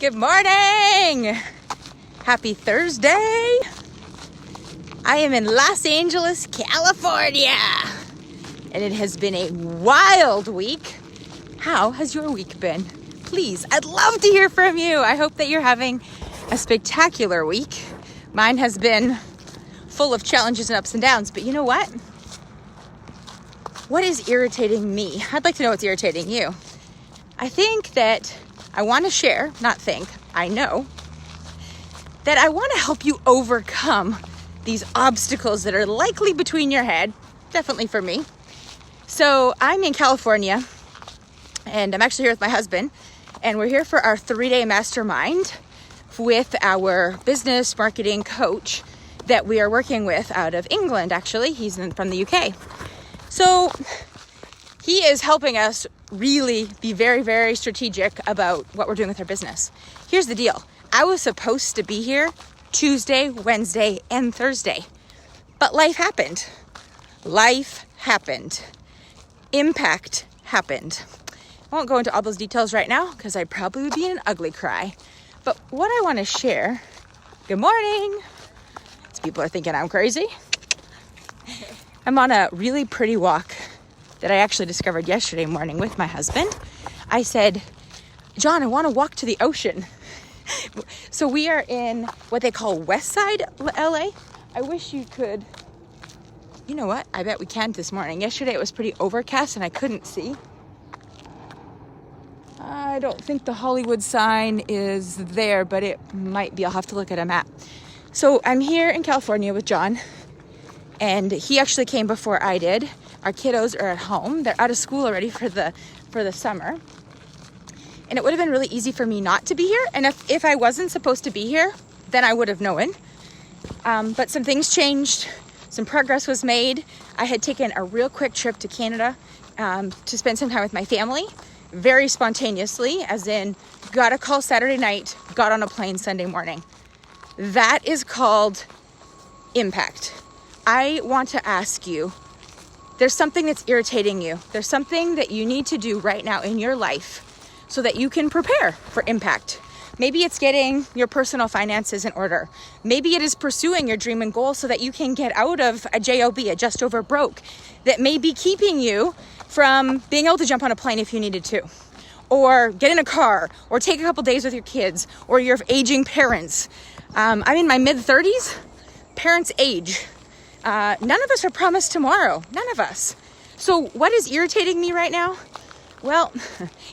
Good morning! Happy Thursday! I am in Los Angeles, California, and it has been a wild week. How has your week been? Please, I'd love to hear from you. I hope that you're having a spectacular week. Mine has been full of challenges and ups and downs, but you know what? What is irritating me? I'd like to know what's irritating you. I think that I want to share, I know, that I want to help you overcome these obstacles that are likely between your head, definitely for me. So I'm in California, and I'm actually here with my husband, and we're here for our 3-day mastermind with our business marketing coach that we are working with out of England, actually. He's from the UK. So he is helping us really be very, very strategic about what we're doing with our business. Here's the deal. I was supposed to be here Tuesday, Wednesday, and Thursday, but life happened. Impact happened. I won't go into all those details right now because I probably would be in an ugly cry. But what I want to share, good morning. These people are thinking I'm crazy. I'm on a really pretty walk that I actually discovered yesterday morning with my husband. I said, John, I want to walk to the ocean. So we are in what they call West Side LA. I wish you could, you know what? I bet we can this morning. Yesterday it was pretty overcast and I couldn't see. I don't think the Hollywood sign is there, but it might be. I'll have to look at a map. So I'm here in California with John, and he actually came before I did. Our kiddos are at home. They're out of school already for the summer. And it would have been really easy for me not to be here. And if I wasn't supposed to be here, then I would have known. But some things changed. Some progress was made. I had taken a real quick trip to Canada to spend some time with my family. Very spontaneously, as in got a call Saturday night, got on a plane Sunday morning. That is called impact. I want to ask you, there's something that's irritating you. There's something that you need to do right now in your life so that you can prepare for impact. Maybe it's getting your personal finances in order. Maybe it is pursuing your dream and goal so that you can get out of a JOB, a just over broke, that may be keeping you from being able to jump on a plane if you needed to, or get in a car, or take a couple days with your kids, or your aging parents. I'm in my mid-30s, parents age. None of us are promised tomorrow. None of us. So what is irritating me right now? Well,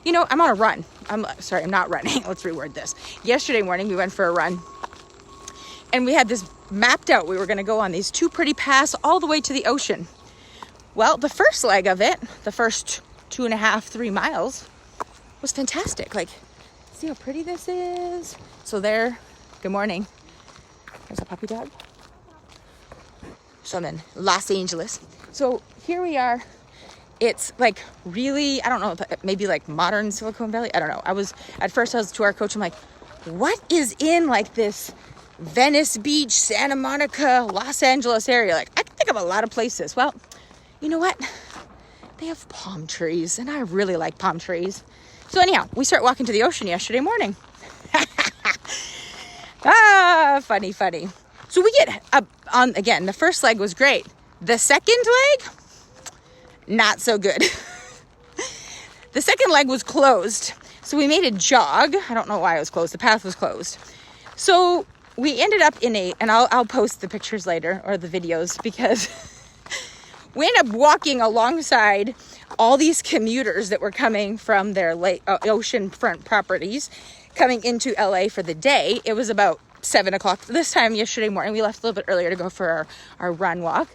you know, I'm on a run. I'm not running. Let's reword this. Yesterday morning, we went for a run. And we had this mapped out. We were going to go on these 2 pretty paths all the way to the ocean. Well, the first leg of it, the first 2.5, 3 miles, was fantastic. Like, see how pretty this is? So there, good morning. There's a puppy dog. So I'm in Los Angeles. So here we are. It's like really, I don't know, maybe like modern Silicon Valley. I don't know. I was to our coach, I'm like, what is in like this Venice Beach, Santa Monica, Los Angeles area? Like, I can think of a lot of places. Well, you know what? They have palm trees, and I really like palm trees. So anyhow, we start walking to the ocean yesterday morning. Funny. So we get up on, again, the first leg was great. The second leg, not so good. The second leg was closed. So we made a jog. I don't know why it was closed. The path was closed. So we ended up in and I'll post the pictures later, or the videos, because we ended up walking alongside all these commuters that were coming from their oceanfront properties coming into LA for the day. It was about 7 o'clock this time yesterday morning. We left a little bit earlier to go for our run walk.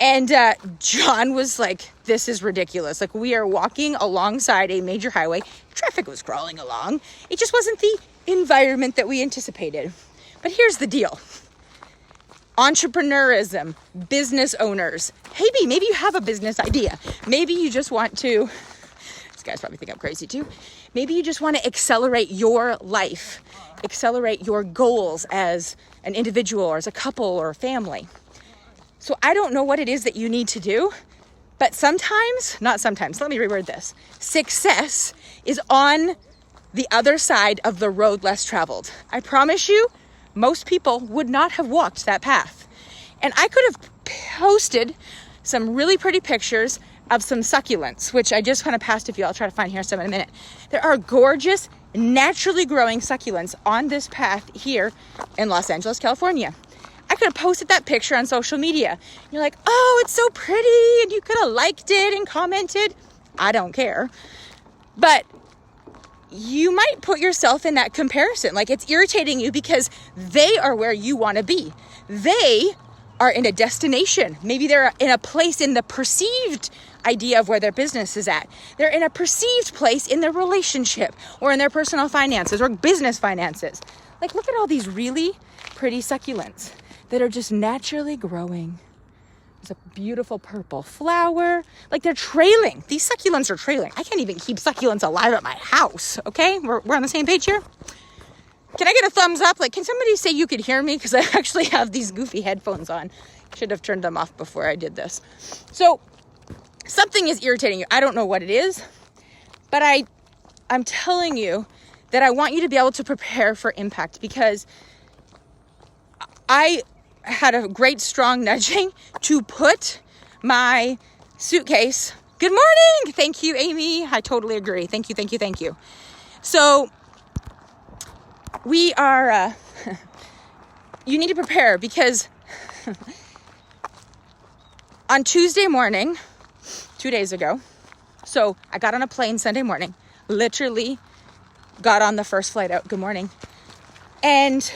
And John was like, this is ridiculous. Like, we are walking alongside a major highway. Traffic was crawling along. It just wasn't the environment that we anticipated. But here's the deal. Entrepreneurism, business owners. Hey, maybe you have a business idea. Maybe you just want to, these guys probably think I'm crazy too. Maybe you just want to accelerate your life, accelerate your goals as an individual or as a couple or a family. So I don't know what it is that you need to do, but let me reword this. Success is on the other side of the road less traveled. I promise you, most people would not have walked that path. And I could have posted some really pretty pictures of some succulents, which I just kind of passed a few. I'll try to find here some in a minute. There are gorgeous, naturally growing succulents on this path here in Los Angeles, California. I could have posted that picture on social media. You're like, oh, it's so pretty, and you could have liked it and commented. I don't care. But you might put yourself in that comparison. Like, it's irritating you because they are where you want to be. They are in a destination. Maybe they're in a place in the perceived idea of where their business is at. They're in a perceived place in their relationship or in their personal finances or business finances. Like, look at all these really pretty succulents that are just naturally growing. There's a beautiful purple flower. Like, they're trailing. These succulents are trailing. I can't even keep succulents alive at my house. Okay, we're on the same page here. Can I get a thumbs up? Like, can somebody say you could hear me? Because I actually have these goofy headphones on. Should have turned them off before I did this. So something is irritating you. I don't know what it is, but I'm telling you that I want you to be able to prepare for impact, because I had a great strong nudging to put my suitcase. Good morning. Thank you, Amy. I totally agree. Thank you, thank you, thank you. So we are, you need to prepare, because on Tuesday morning, 2 days ago, so I got on a plane Sunday morning, literally got on the first flight out. Good morning. And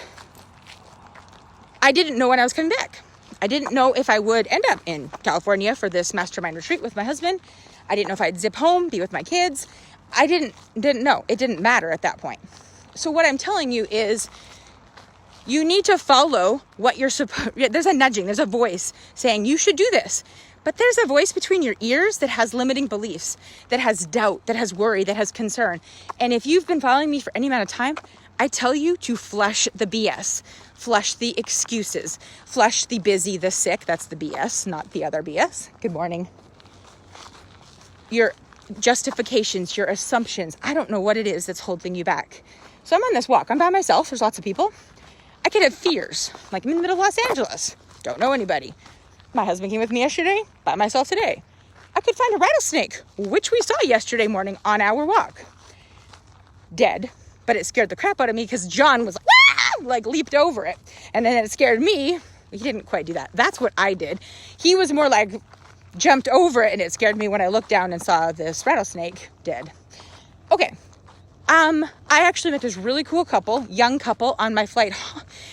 I didn't know when I was coming back. I didn't know if I would end up in California for this mastermind retreat with my husband. I didn't know if I'd zip home, be with my kids. I didn't know. It didn't matter at that point. So what I'm telling you is, you need to follow what you're supposed. There's a nudging, there's a voice saying you should do this. But there's a voice between your ears that has limiting beliefs, that has doubt, that has worry, that has concern. And if you've been following me for any amount of time, I tell you to flush the BS, flush the excuses, flush the busy, the sick. That's the BS, not the other BS. Good morning. Your justifications, your assumptions. I don't know what it is that's holding you back. So I'm on this walk. I'm by myself. There's lots of people. I could have fears. Like, I'm in the middle of Los Angeles. Don't know anybody. My husband came with me yesterday. By myself today. I could find a rattlesnake, which we saw yesterday morning on our walk. Dead. But it scared the crap out of me because John was like leaped over it. And then it scared me. He didn't quite do that. That's what I did. He was more like jumped over it, and it scared me when I looked down and saw this rattlesnake dead. Okay. I actually met this really cool young couple on my flight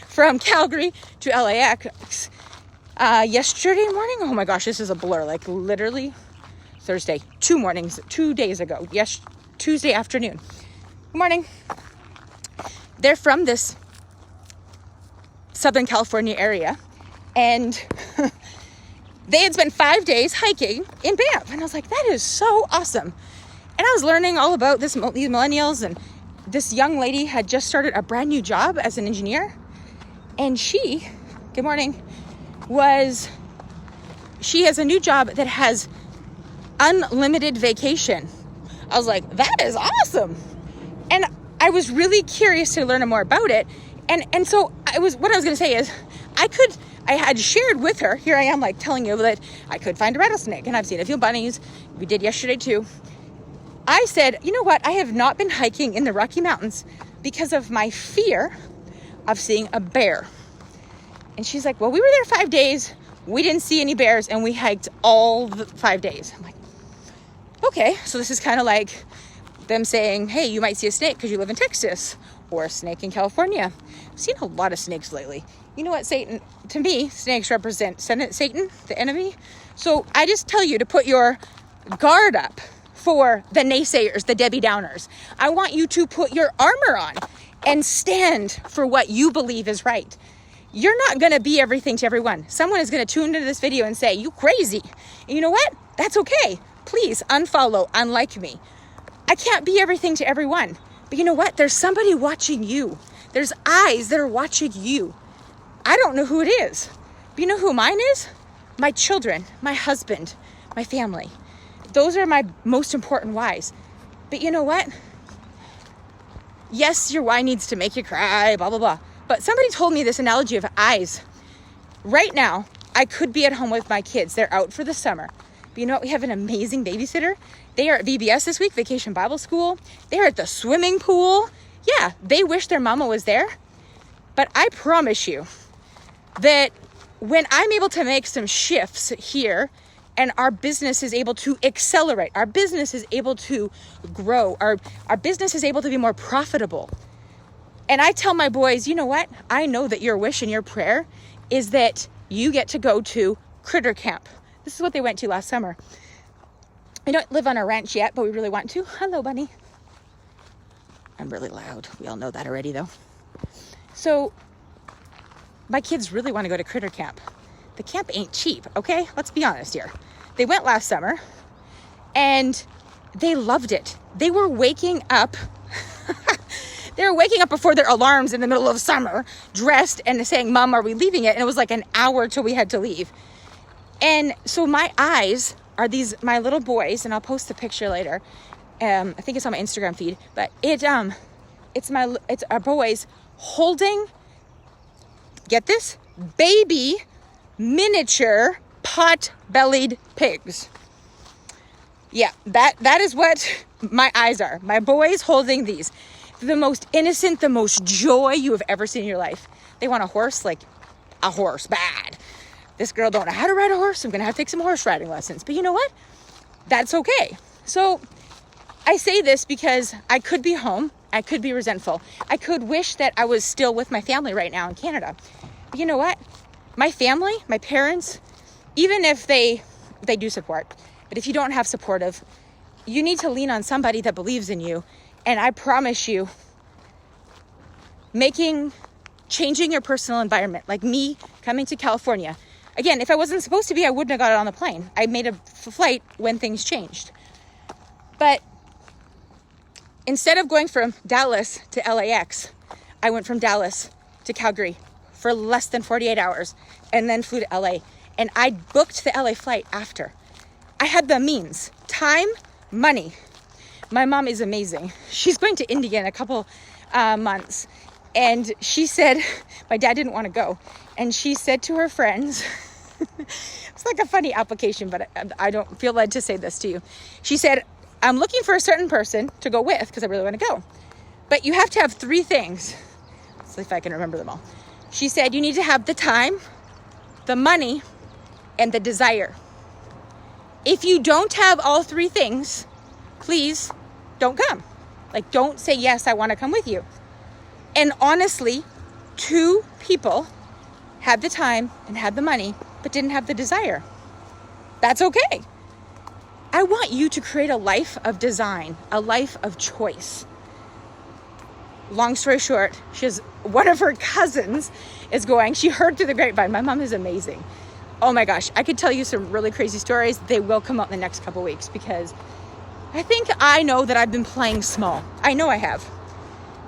from Calgary to LAX yesterday morning. Oh my gosh, this is a blur. Like, literally Thursday, 2 days ago. Yes, Tuesday afternoon. Good morning. They're from this Southern California area, and they had spent 5 days hiking in Banff. And I was like, that is so awesome. And I was learning all about these millennials, and this young lady had just started a brand new job as an engineer. And she, good morning, she has a new job that has unlimited vacation. I was like, that is awesome. And I was really curious to learn more about it. And so what I was going to say is, I had shared with her, here I am like telling you that I could find a rattlesnake, and I've seen a few bunnies. We did yesterday too. I said, you know what? I have not been hiking in the Rocky Mountains because of my fear of seeing a bear. And she's like, well, we were there 5 days. We didn't see any bears, and we hiked all the 5 days. I'm like, okay. So this is kind of like them saying, hey, you might see a snake because you live in Texas, or a snake in California. I've seen a lot of snakes lately. You know what, Satan? To me, snakes represent Satan, the enemy. So I just tell you to put your guard up for the naysayers, the Debbie Downers. I want you to put your armor on and stand for what you believe is right. You're not going to be everything to everyone. Someone is going to tune into this video and say, you crazy. And you know what? That's okay. Please unfollow, unlike me. I can't be everything to everyone. But you know what? There's somebody watching you. There's eyes that are watching you. I don't know who it is. But you know who mine is? My children, my husband, my family. Those are my most important whys. But you know what? Yes, your wine needs to make you cry, blah, blah, blah. But somebody told me this analogy of eyes. Right now, I could be at home with my kids. They're out for the summer. But you know what? We have an amazing babysitter. They are at VBS this week, Vacation Bible School. They're at the swimming pool. Yeah, they wish their mama was there. But I promise you that when I'm able to make some shifts here and our business is able to accelerate, our business is able to grow, our business is able to be more profitable. And I tell my boys, you know what? I know that your wish and your prayer is that you get to go to critter camp. This is what they went to last summer. We don't live on a ranch yet, but we really want to. Hello, bunny. I'm really loud. We all know that already, though. So my kids really want to go to critter camp. The camp ain't cheap, okay? Let's be honest here. They went last summer and they loved it. They were waking up. They were waking up before their alarms in the middle of summer, dressed and saying, Mom, are we leaving it? And it was like an hour till we had to leave. And so my eyes are my little boys, and I'll post the picture later. I think it's on my Instagram feed, but it's our boys holding, get this, baby miniature pot-bellied pigs. Yeah, that is what my eyes are. My boys holding these. The most innocent, the most joy you have ever seen in your life. They want a horse, like a horse, bad. This girl don't know how to ride a horse. I'm going to have to take some horse riding lessons. But you know what? That's okay. So I say this because I could be home. I could be resentful. I could wish that I was still with my family right now in Canada. But you know what? My family, my parents, even if they do support, but if you don't have supportive, you need to lean on somebody that believes in you. And I promise you, changing your personal environment, like me coming to California. Again, if I wasn't supposed to be, I wouldn't have got on the plane. I made a flight when things changed. But instead of going from Dallas to LAX, I went from Dallas to Calgary for less than 48 hours and then flew to LA. And I booked the LA flight after. I had the means, time, money. My mom is amazing. She's going to India in a couple months. And she said, my dad didn't want to go. And she said to her friends, it's like a funny application, but I don't feel led to say this to you. She said, I'm looking for a certain person to go with because I really want to go. But you have to have 3 things. Let's see if I can remember them all. She said, you need to have the time, the money, and the desire. If you don't have all 3 things, please don't come. Like, don't say, yes, I want to come with you. And honestly, 2 people had the time and had the money, but didn't have the desire. That's okay. I want you to create a life of design, a life of choice. Long story short, one of her cousins is going. She heard through the grapevine. My mom is amazing. Oh my gosh, I could tell you some really crazy stories. They will come out in the next couple weeks because I know that I've been playing small. I know I have.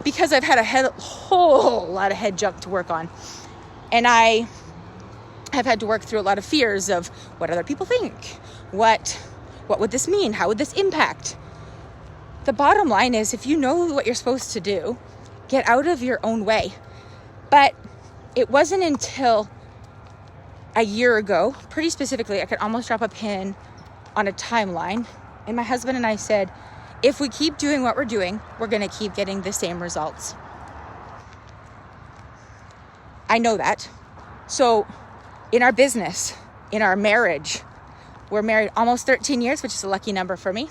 Because I've had a whole lot of head junk to work on. And I have had to work through a lot of fears of what other people think. What would this mean? How would this impact? The bottom line is, if you know what you're supposed to do, get out of your own way. But it wasn't until a year ago, pretty specifically, I could almost drop a pin on a timeline. And my husband and I said, if we keep doing what we're doing, we're going to keep getting the same results. I know that. So in our business, in our marriage, we're married almost 13 years, which is a lucky number for me.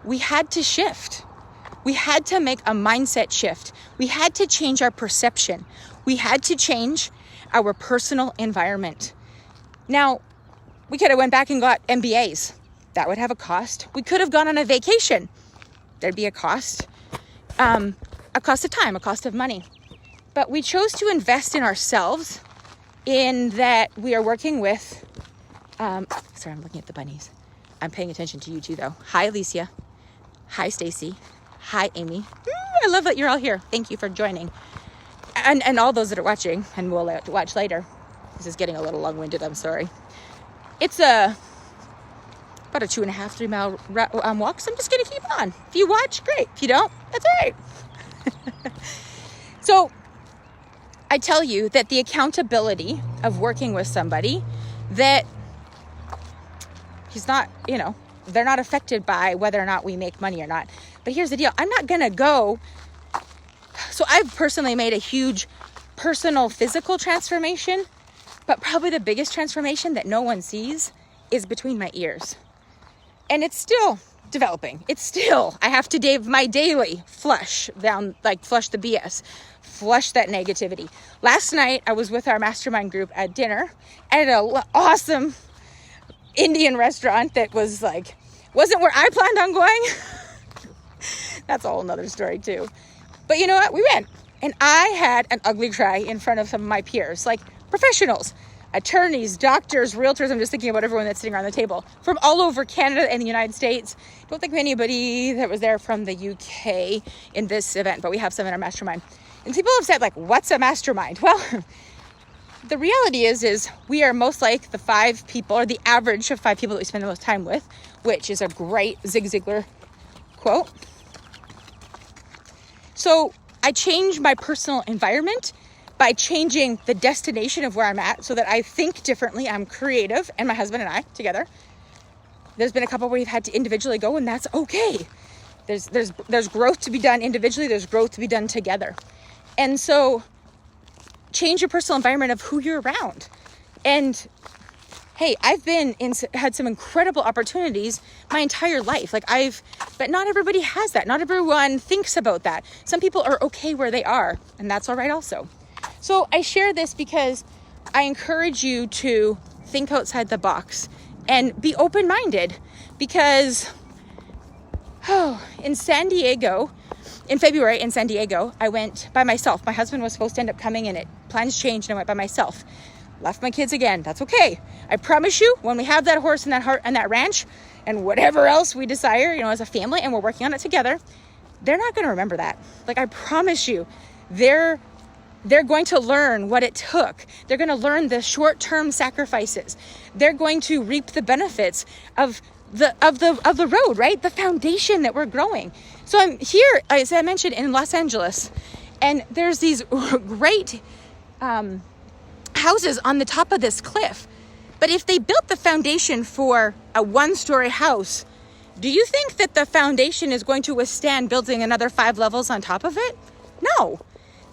We had to shift. We had to make a mindset shift. We had to change our perception. We had to change our personal environment. Now, we could have went back and got MBAs. That would have a cost. We could have gone on a vacation. There'd be a cost. A cost of time, a cost of money. But we chose to invest in ourselves in that we are working with, sorry, I'm looking at the bunnies. I'm paying attention to you too, though. Hi, Alicia. Hi, Stacy. Hi, Amy. I love that you're all here. Thank you for joining. And all those that are watching and will watch later. This is getting a little long-winded, I'm sorry. It's about a 2.5-3 mile walk, so I'm just going to keep on. If you watch, great. If you don't, That's all right. So I tell you that the accountability of working with somebody that he's not, they're not affected by whether or not we make money or not. But here's the deal. I'm not going to go. So I've personally made a huge personal physical transformation, but probably the biggest transformation that no one sees is between my ears. And it's still developing. I have to my daily flush down, flush the BS, flush that negativity. Last night I was with our mastermind group at dinner at an awesome Indian restaurant that wasn't where I planned on going. That's a whole nother story too. But you know what? We went, and I had an ugly cry in front of some of my peers, professionals, attorneys, doctors, realtors. I'm just thinking about everyone that's sitting around the table from all over Canada and the United States. Don't think of anybody that was there from the UK in this event, but we have some in our mastermind. And people have said, what's a mastermind? Well, the reality is we are most like the 5 people, or the average of 5 people that we spend the most time with, which is a great Zig Ziglar quote. So I change my personal environment by changing the destination of where I'm at so that I think differently. I'm creative, and my husband and I together. There's been a couple where we've had to individually go, and that's okay. There's growth to be done individually. There's growth to be done together. And so change your personal environment of who you're around. And hey, I've had some incredible opportunities my entire life. But not everybody has that. Not everyone thinks about that. Some people are okay where they are, and that's all right also. So I share this because I encourage you to think outside the box and be open-minded, because in February in San Diego, I went by myself. My husband was supposed to end up coming, and plans changed, and I went by myself. Left my kids again. That's okay. I promise you, when we have that horse and that ranch and whatever else we desire, as a family, and we're working on it together, they're not going to remember that. I promise you, they're going to learn what it took. They're going to learn the short-term sacrifices. They're going to reap the benefits of the road, right? The foundation that we're growing. So I'm here, as I mentioned, in Los Angeles, and there's these great houses on the top of this cliff. But if they built the foundation for a 1-story house, do you think that the foundation is going to withstand building another 5 levels on top of it? No.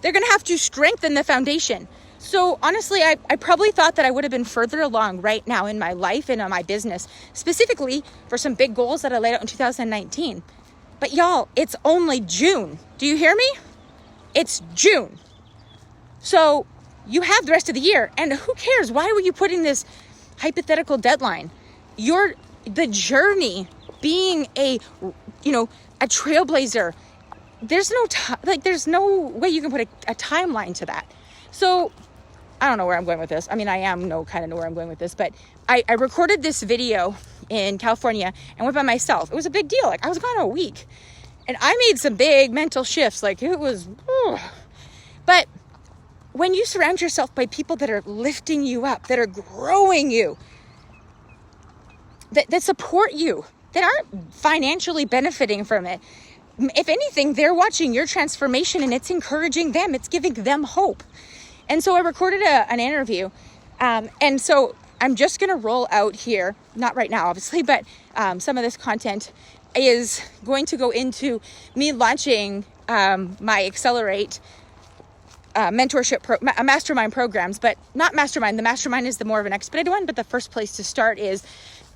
They're going to have to strengthen the foundation. So honestly, I probably thought that I would have been further along right now in my life and on my business, specifically for some big goals that I laid out in 2019. But y'all, it's only June. Do you hear me? It's June. So you have the rest of the year, and who cares? Why were you putting this hypothetical deadline? The journey, being a trailblazer, there's no way you can put a timeline to that. So I don't know where I'm going with this. I mean, I know where I'm going with this, but I recorded this video in California and went by myself. It was a big deal. I was gone a week, and I made some big mental shifts. It was, but when you surround yourself by people that are lifting you up, that are growing you, that support you, that aren't financially benefiting from it, if anything, they're watching your transformation, and it's encouraging them. It's giving them hope. And so I recorded an interview. And so I'm just going to roll out here, not right now, obviously, but some of this content is going to go into me launching my Accelerate mentorship mastermind programs, but not mastermind. The mastermind is the more of an expedited one, but the first place to start is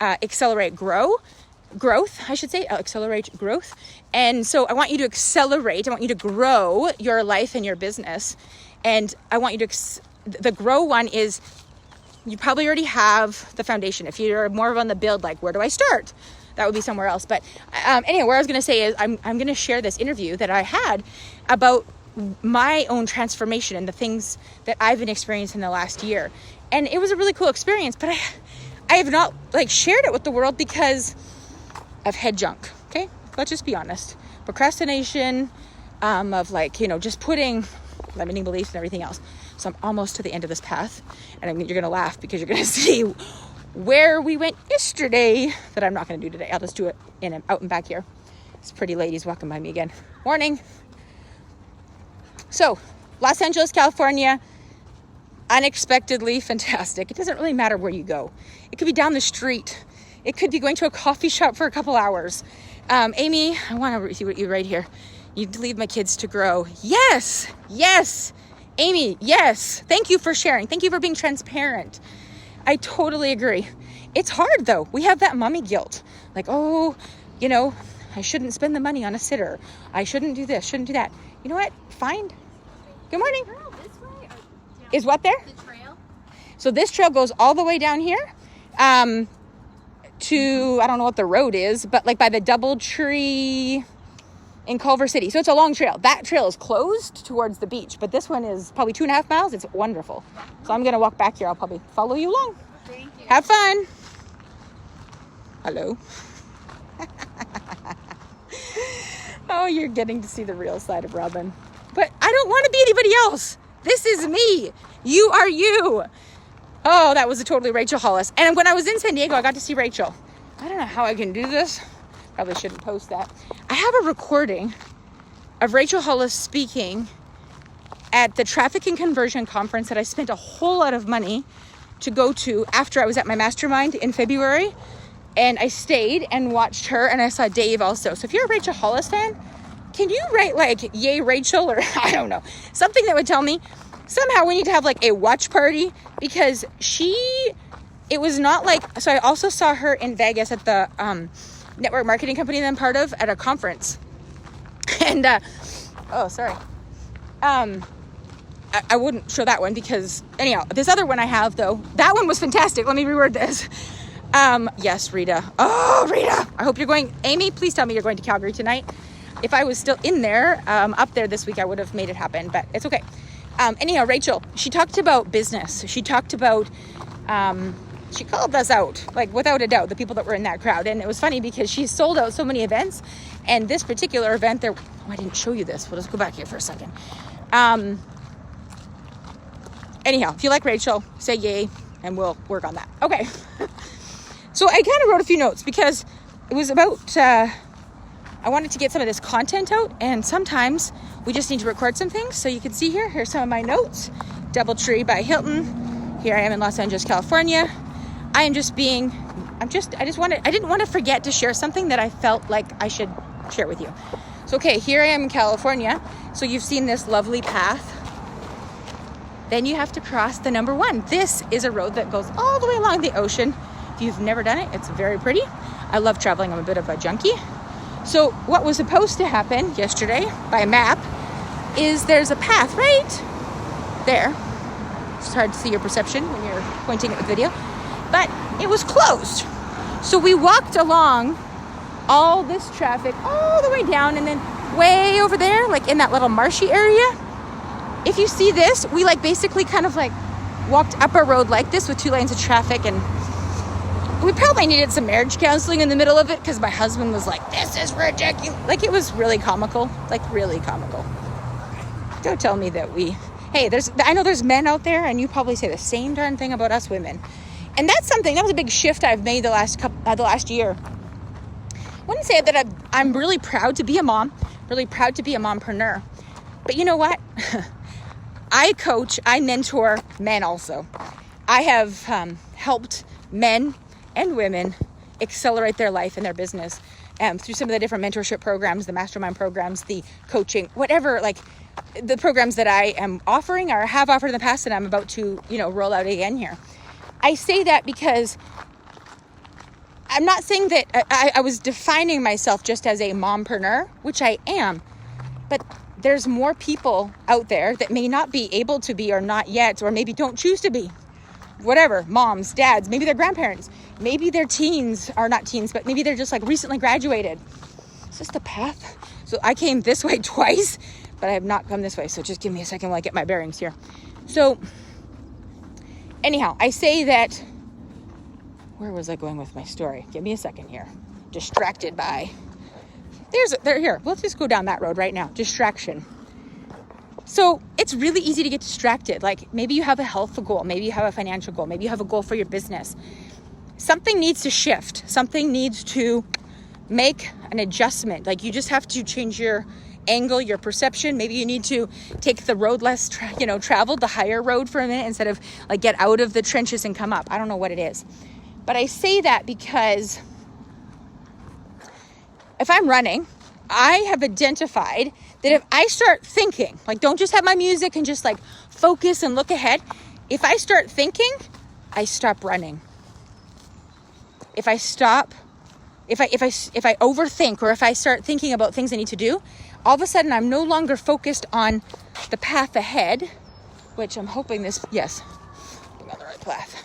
Accelerate Growth, I should say, Accelerate Growth. And so I want you to accelerate. I want you to grow your life and your business. And I want you to, the grow one is, you probably already have the foundation. If you're more of on the build, where do I start? That would be somewhere else. But anyway, what I was going to say is I'm going to share this interview that I had about my own transformation and the things that I've been experiencing in the last year. And it was a really cool experience, but I have not shared it with the world because of head junk. Okay. Let's just be honest. Procrastination, of just putting limiting beliefs and everything else. So I'm almost to the end of this path, and you're going to laugh because you're going to see where we went yesterday that I'm not going to do today. I'll just do it out and back here. This pretty lady's walking by me again. Morning. So, Los Angeles, California, unexpectedly fantastic. It doesn't really matter where you go. It could be down the street. It could be going to a coffee shop for a couple hours. Amy, I want to see what you right here. You leave my kids to grow. Yes, yes. Amy, yes. Thank you for sharing. Thank you for being transparent. I totally agree. It's hard though. We have that mommy guilt. Like, oh, you know, I shouldn't spend the money on a sitter. I shouldn't do this, shouldn't do that. You know what? Fine. Good morning. This way or Is what there? the trail? So this trail goes all the way down here to, I don't know what the road is, but like by the Doubletree in Culver City. So it's a long trail. That trail is closed towards the beach, but this one is probably 2.5 miles. It's wonderful. So I'm going to walk back here. I'll probably follow you along. Thank you. Have fun. Hello. Oh, you're getting to see the real side of Robin. But I don't want to be anybody else. This is me. You are you. Oh, that was a totally Rachel Hollis. And when I was in San Diego, I got to see Rachel. I don't know how I can do this. Probably shouldn't post that. I have a recording of Rachel Hollis speaking at the Traffic and Conversion Conference that I spent a whole lot of money to go to after I was at my mastermind in February. And I stayed and watched her, and I saw Dave also. So if you're a Rachel Hollis fan, can you write like, yay Rachel, or I don't know, something that would tell me somehow we need to have like a watch party, because it was not like, so I also saw her in Vegas at the network marketing company that I'm part of at a conference. And, I wouldn't show that one because, anyhow, this other one I have though, that one was fantastic. Let me reword this. Yes, Rita. Oh, Rita. I hope you're going. Amy, please tell me you're going to Calgary tonight. If I was still in there, up there this week, I would have made it happen, but it's okay. Anyhow, Rachel, she talked about business. She talked about, she called us out, like without a doubt, the people that were in that crowd. And it was funny because she sold out so many events, and this particular event there, I didn't show you this. We'll just go back here for a second. Anyhow, if you like Rachel, say yay, and we'll work on that. Okay. So I kind of wrote a few notes because it was about, I wanted to get some of this content out, and sometimes we just need to record some things. So you can see here's some of my notes. Doubletree by Hilton. Here I am in Los Angeles, California. I didn't want to forget to share something that I felt like I should share with you. So, okay, here I am in California. So you've seen this lovely path. Then you have to cross the number 1. This is a road that goes all the way along the ocean. If you've never done it, it's very pretty. I love traveling. I'm a bit of a junkie. So what was supposed to happen yesterday by map is there's a path right there. It's hard to see your perception when you're pointing at the video, but it was closed. So we walked along all this traffic all the way down, and then way over there, like in that little marshy area. If you see this, we like basically kind of like walked up a road like this with 2 lanes of traffic, and we probably needed some marriage counseling in the middle of it because my husband was like, this is ridiculous. Like, it was really comical, like really comical. Don't tell me that I know there's men out there, and you probably say the same darn thing about us women. And that was a big shift I've made the last year. I wouldn't say that I'm really proud to be a mom, really proud to be a mompreneur. But you know what? I coach, I mentor men also. I have helped men and women accelerate their life and their business through some of the different mentorship programs, the mastermind programs, the coaching, whatever, like the programs that I am offering or have offered in the past, and I'm about to, roll out again here. I say that because I'm not saying that I was defining myself just as a mompreneur, which I am, but there's more people out there that may not be able to be, or not yet, or maybe don't choose to be. Whatever, moms, dads, maybe they're grandparents, maybe they're teens, or not teens, but maybe they're just like recently graduated. Is this the path? So I came this way twice, but I have not come this way. So just give me a second while I get my bearings here. So anyhow, I say that, where was I going with my story? Give me a second here. Distracted by, they're here. Let's just go down that road right now. Distraction. So it's really easy to get distracted. Like maybe you have a health goal, maybe you have a financial goal, maybe you have a goal for your business. Something needs to shift. Something needs to make an adjustment. Like you just have to change your angle, your perception. Maybe you need to take the road less, traveled, the higher road for a minute instead of like get out of the trenches and come up. I don't know what it is. But I say that because if I'm running, I have identified that if I start thinking, like don't just have my music and just like focus and look ahead. If I start thinking, I stop running. If I overthink, or if I start thinking about things I need to do, all of a sudden I'm no longer focused on the path ahead, which I'm hoping yes, I'm on the right path.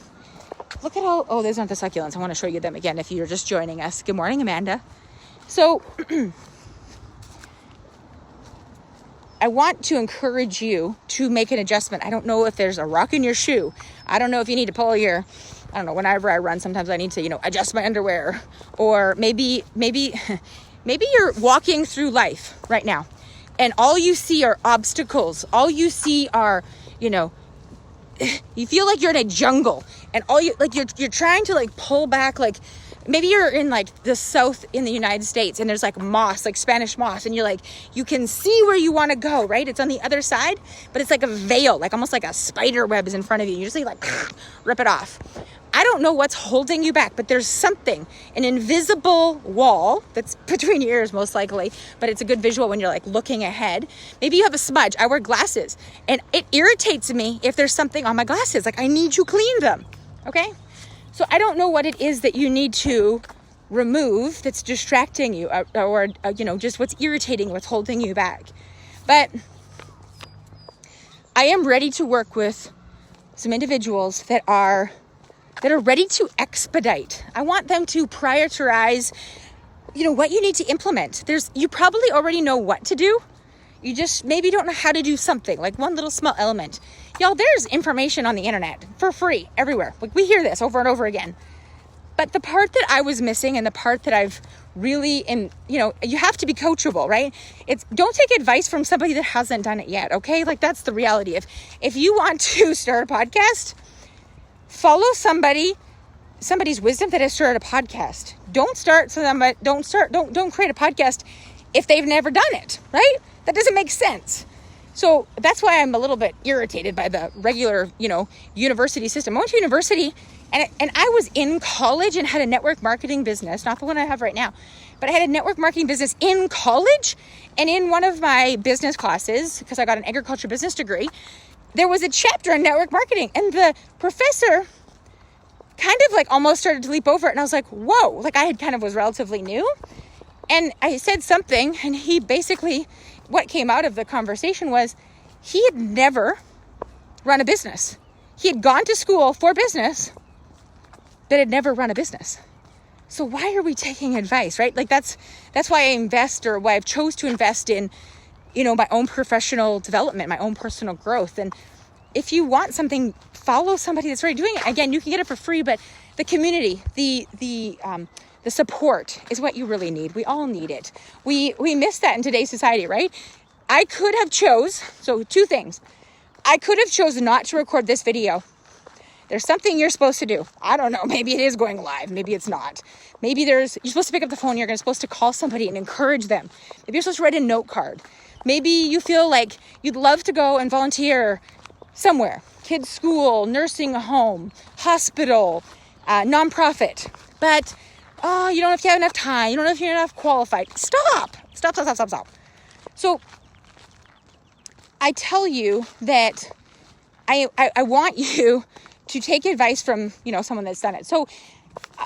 Look at all, these aren't the succulents. I want to show you them again if you're just joining us. Good morning, Amanda. So I want to encourage you to make an adjustment. I don't know if there's a rock in your shoe. I don't know if you need to pull your, I don't know, whenever I run, sometimes I need to, adjust my underwear. Or maybe you're walking through life right now and all you see are obstacles. All you see are, you feel like you're in a jungle and you're trying to like pull back, like maybe you're in like the south in the United States and there's like moss, like Spanish moss, and you're like, you can see where you want to go, right? It's on the other side, but it's like a veil, like almost like a spider web is in front of you. You just like rip it off. I don't know what's holding you back, but there's something, an invisible wall that's between your ears most likely, but it's a good visual when you're like looking ahead. Maybe you have a smudge. I wear glasses and it irritates me if there's something on my glasses. Like I need to clean them. Okay. So I don't know what it is that you need to remove that's distracting you or just what's irritating, what's holding you back. But I am ready to work with some individuals that are ready to expedite. I want them to prioritize, what you need to implement. You probably already know what to do. You just maybe don't know how to do something, like one little small element. Y'all, there's information on the internet for free everywhere. Like we hear this over and over again. But the part that I was missing and the part that I've really, you have to be coachable, right? Don't take advice from somebody that hasn't done it yet, okay? Like that's the reality. If you want to start a podcast, follow somebody's wisdom that has started a podcast. Don't create a podcast if they've never done it, right? That doesn't make sense. So that's why I'm a little bit irritated by the regular, university system. I went to university and I was in college and had a network marketing business, not the one I have right now, but I had a network marketing business in college. And in one of my business classes, because I got an agriculture business degree, there was a chapter on network marketing, and the professor kind of like almost started to leap over it. And I was like, whoa, like I had kind of was relatively new. And I said something, and he basically, what came out of the conversation was he had never run a business. He had gone to school for business, but had never run a business. So why are we taking advice, right? Like that's why I invest, or why I've chose to invest in, my own professional development, my own personal growth. And if you want something, follow somebody that's already doing it. Again, you can get it for free, but the community, the support is what you really need. We all need it. We miss that in today's society, right? I could have so two things. I could have chosen not to record this video. There's something you're supposed to do. I don't know. Maybe it is going live. Maybe it's not. Maybe you're supposed to pick up the phone. You're supposed to call somebody and encourage them. Maybe you're supposed to write a note card. Maybe you feel like you'd love to go and volunteer somewhere. Kids' school, nursing home, hospital, nonprofit. But, you don't know if you have enough time. You don't know if you're enough qualified. Stop. So I tell you that I want you to take advice from, someone that's done it. So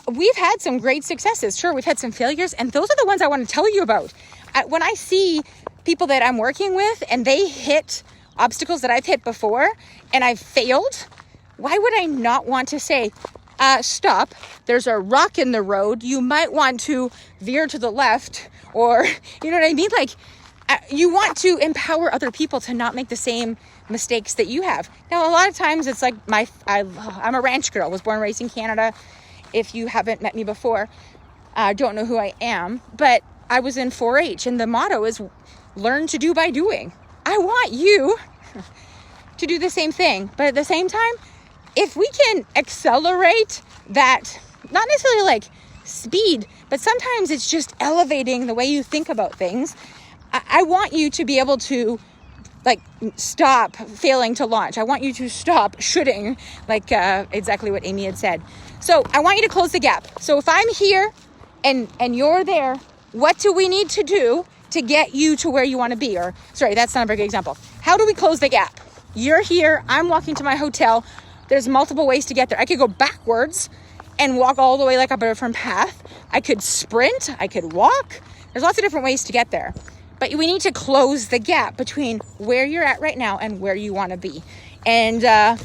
we've had some great successes. Sure, we've had some failures, and those are the ones I want to tell you about. When I see people that I'm working with and they hit obstacles that I've hit before and I've failed, why would I not want to say, stop, there's a rock in the road, you might want to veer to the left, or, you know what I mean? Like, you want to empower other people to not make the same mistakes that you have. Now, a lot of times it's like I'm a ranch girl, was born and raised in Canada. If you haven't met me before, don't know who I am, but I was in 4-H, and the motto is learn to do by doing. I want you to do the same thing, but at the same time, if we can accelerate that, not necessarily like speed, but sometimes it's just elevating the way you think about things. I want you to be able to like stop failing to launch. I want you to stop shoulding, like exactly what Amy had said. So I want you to close the gap. So if I'm here and you're there, what do we need to do to get you to where you want to be? Or sorry, that's not a very good example. How do we close the gap? You're here, I'm walking to my hotel. There's multiple ways to get there. I could go backwards and walk all the way like up a different path. I could sprint, I could walk. There's lots of different ways to get there. But we need to close the gap between where you're at right now and where you want to be. And I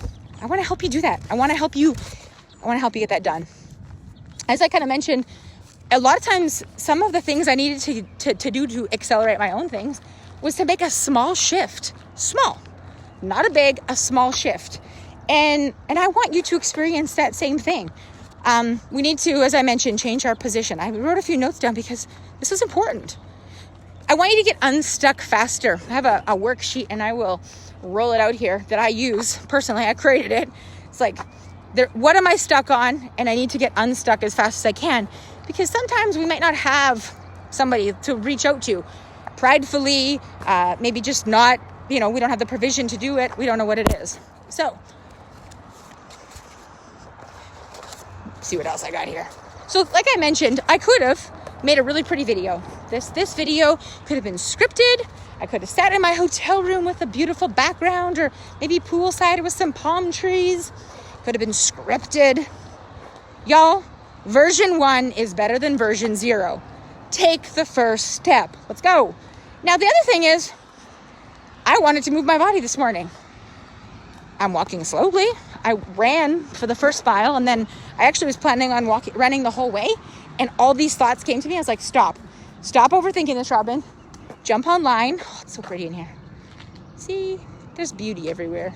want to help you do that. I want to help you get that done. As I kind of mentioned, a lot of times, some of the things I needed to do to accelerate my own things was to make a small shift. Small, not a big, a small shift. And I want you to experience that same thing. We need to, as I mentioned, change our position. I wrote a few notes down because this is important. I want you to get unstuck faster. I have a worksheet and I will roll it out here that I use personally. I created it. It's like, what am I stuck on? And I need to get unstuck as fast as I can, because sometimes we might not have somebody to reach out to. Pridefully, maybe just not, we don't have the provision to do it. We don't know what it is. So, see what else I got here. So like I mentioned, I could have made a really pretty video. This video could have been scripted. I could have sat in my hotel room with a beautiful background, or maybe poolside with some palm trees. Could have been scripted. Y'all, version 1 is better than version 0. Take the first step. Let's go. Now, the other thing is, I wanted to move my body this morning. I'm walking slowly. I ran for the first mile, and then I actually was planning on running the whole way. And all these thoughts came to me. I was like, stop overthinking this, Robin. Jump online. Oh, it's so pretty in here. See, there's beauty everywhere.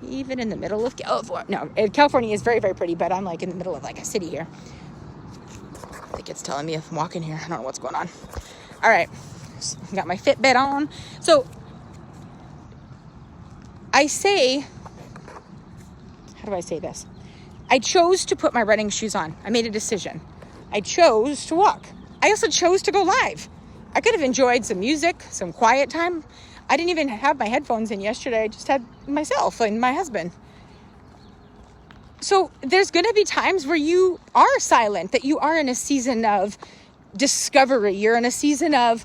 Even in the middle of California. No, California is very, very pretty, but I'm like in the middle of like a city here. I think it's telling me if I'm walking here. I don't know what's going on. All right. So I got my Fitbit on. So I say, how do I say this? I chose to put my running shoes on. I made a decision. I chose to walk. I also chose to go live. I could have enjoyed some music, some quiet time. I didn't even have my headphones in yesterday. I just had myself and my husband. So there's going to be times where you are silent, that you are in a season of discovery. You're in a season of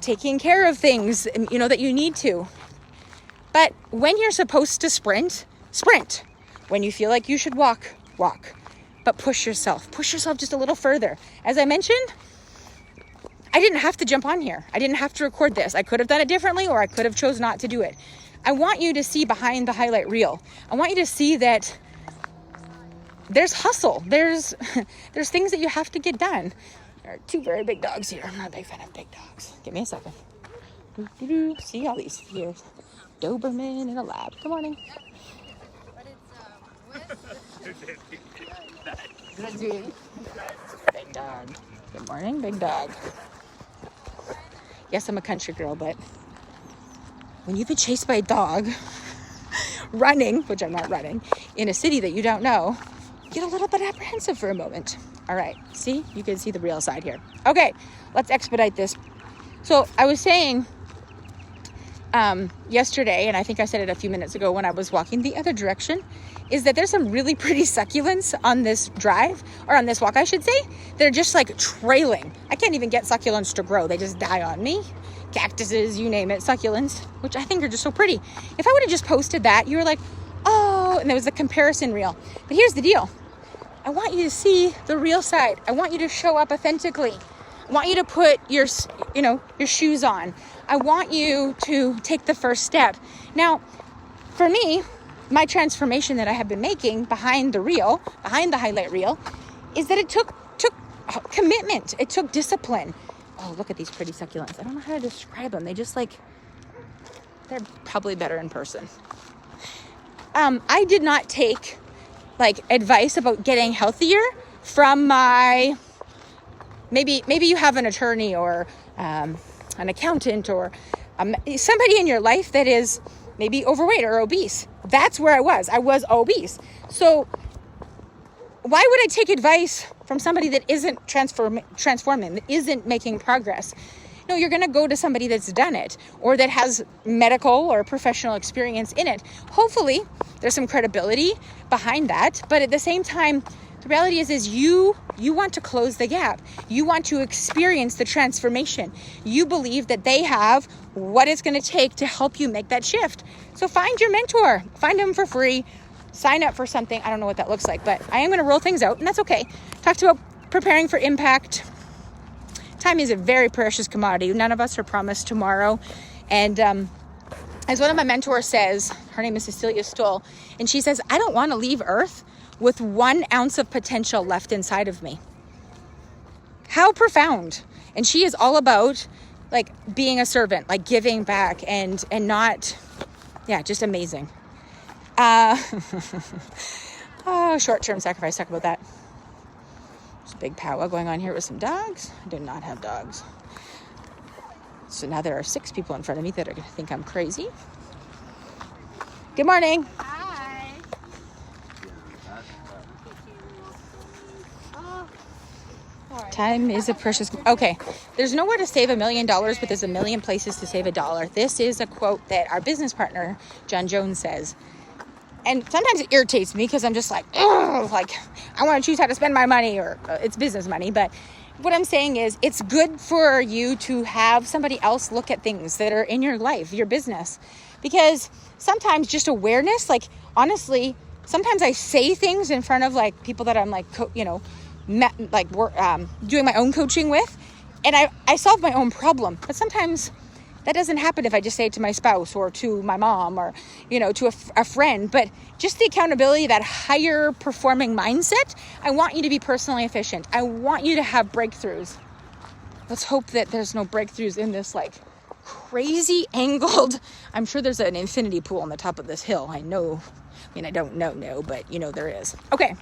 taking care of things, that you need to. But when you're supposed to sprint. When you feel like you should walk. But push yourself just a little further. As I mentioned, I didn't have to jump on here. I didn't have to record this. I could have done it differently, or I could have chose not to do it. I want you to see behind the highlight reel. I want you to see that there's hustle. There's things that you have to get done. There are 2 very big dogs here. I'm not a big fan of big dogs. Give me a second. See all these here. Doberman and a lab. Good morning. Big dog. Good morning, big dog. Yes, I'm a country girl, but when you've been chased by a dog running, which I'm not running, in a city that you don't know, you get a little bit apprehensive for a moment. All right, see? You can see the real side here. Okay, let's expedite this. So I was saying yesterday, and I think I said it a few minutes ago when I was walking the other direction, is that there's some really pretty succulents on this drive, or on this walk, I should say. They're just like trailing. I can't even get succulents to grow. They just die on me. Cactuses, you name it, succulents, which I think are just so pretty. If I would have just posted that, you were like, oh, and there was a comparison reel. But here's the deal. I want you to see the real side. I want you to show up authentically. I want you to put your shoes on. I want you to take the first step. Now, for me, my transformation that I have been making behind the highlight reel, is that it took commitment. It took discipline. Oh, look at these pretty succulents. I don't know how to describe them. They just they're probably better in person. I did not take advice about getting healthier from my, maybe you have an attorney or an accountant or somebody in your life that is maybe overweight or obese. That's where I was. I was obese. So why would I take advice from somebody that isn't transforming, that isn't making progress. No, you're going to go to somebody that's done it or that has medical or professional experience in it. Hopefully, there's some credibility behind that. But at the same time, the reality is you want to close the gap. You want to experience the transformation. You believe that they have what it's going to take to help you make that shift. So find your mentor. Find them for free. Sign up for something. I don't know what that looks like, but I am going to roll things out, and that's okay. Talked about preparing for impact. Time is a very precious commodity. None of us are promised tomorrow. And as one of my mentors says, her name is Cecilia Stoll, and she says, I don't want to leave Earth with 1 ounce of potential left inside of me. How profound. And she is all about like being a servant, like giving back and not, just amazing. Short-term sacrifice, talk about that. There's a big powwow going on here with some dogs. I do not have dogs. So now there are 6 people in front of me that are going to think I'm crazy. Good morning. Hi. Time is a precious... Okay, there's nowhere to save $1 million, but there's a million places to save $1. This is a quote that our business partner, John Jones, says. And sometimes it irritates me because I'm just like, ugh, like I want to choose how to spend my money, or it's business money. But what I'm saying is it's good for you to have somebody else look at things that are in your life, your business, because sometimes just awareness, like honestly, sometimes I say things in front of like people that I'm like, doing my own coaching with, and I solve my own problem. But sometimes that doesn't happen if I just say it to my spouse or to my mom or, to a friend. But just the accountability, that higher performing mindset, I want you to be personally efficient. I want you to have breakthroughs. Let's hope that there's no breakthroughs in this like crazy angled. I'm sure there's an infinity pool on the top of this hill. I know. I don't know, but there is. Okay.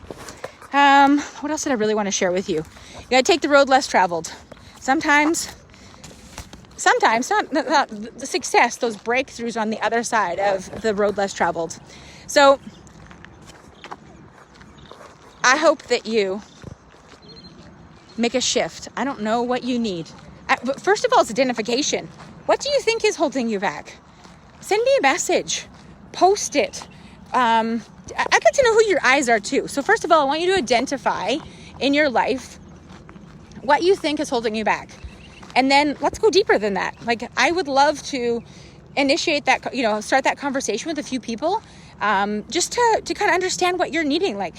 What else did I really want to share with you? You got to take the road less traveled. Sometimes not the success, those breakthroughs on the other side of the road less traveled. So I hope that you make a shift. I don't know what you need. But first of all, it's identification. What do you think is holding you back? Send me a message. Post it. I'd like to know who your eyes are too. So first of all, I want you to identify in your life what you think is holding you back. And then let's go deeper than that. Like I would love to initiate that, start that conversation with a few people, just to kind of understand what you're needing. Like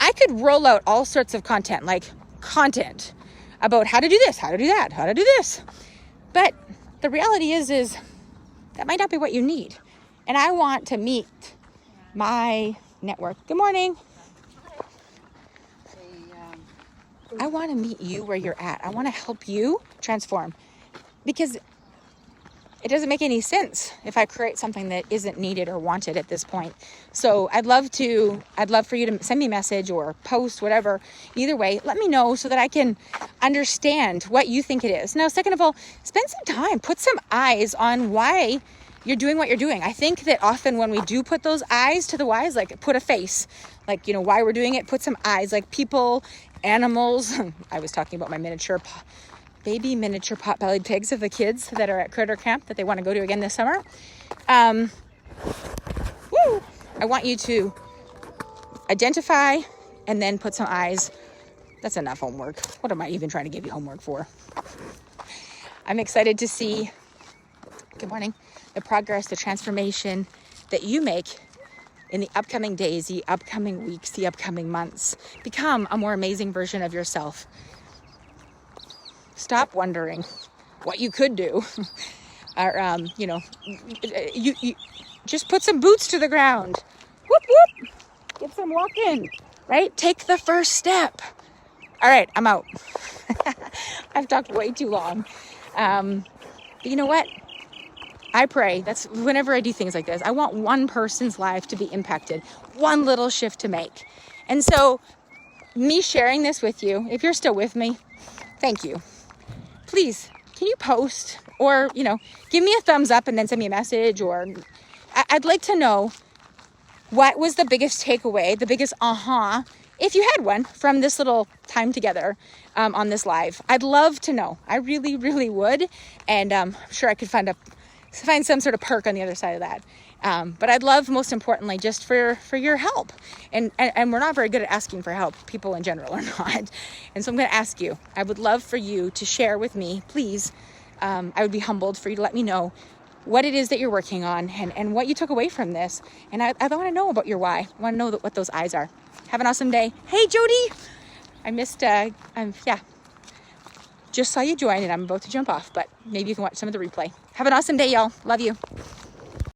I could roll out all sorts of content about how to do this, how to do that, how to do this. But the reality is that might not be what you need. And I want to meet my network. Good morning. I want to meet you where you're at. I want to help you transform, because it doesn't make any sense if I create something that isn't needed or wanted at this point. So I'd love for you to send me a message or post, whatever. Either way, let me know so that I can understand what you think it is. Now, second of all, spend some time, put some eyes on why you're doing what you're doing. I think that often when we do put those eyes to the whys, like put a face, like, why we're doing it, put some eyes, like people, animals. I was talking about my baby miniature pot-bellied pigs of the kids that are at critter camp that they want to go to again this summer. I want you to identify and then put some eyes. That's enough homework. What am I even trying to give you homework for? I'm excited to see, good morning, the progress, the transformation that you make in the upcoming days, the upcoming weeks, the upcoming months. Become a more amazing version of yourself. Stop wondering what you could do. Or, you just put some boots to the ground. Whoop, whoop. Get some walking, right? Take the first step. All right, I'm out. I've talked way too long. But you know what? I pray, that's whenever I do things like this, I want one person's life to be impacted, one little shift to make. And so me sharing this with you, if you're still with me, thank you. Please, can you post or, give me a thumbs up and then send me a message, or I'd like to know what was the biggest takeaway, the biggest aha if you had one from this little time together on this live. I'd love to know. I really, really would. And I'm sure I could find some sort of perk on the other side of that. But I'd love, most importantly, just for your help. And we're not very good at asking for help. People in general are not. And so I'm going to ask you. I would love for you to share with me, please. I would be humbled for you to let me know what it is that you're working on and what you took away from this. And I want to know about your why. I want to know what those eyes are. Have an awesome day. Hey, Jody. I missed, just saw you join and I'm about to jump off, but maybe you can watch some of the replay. Have an awesome day, y'all. Love you.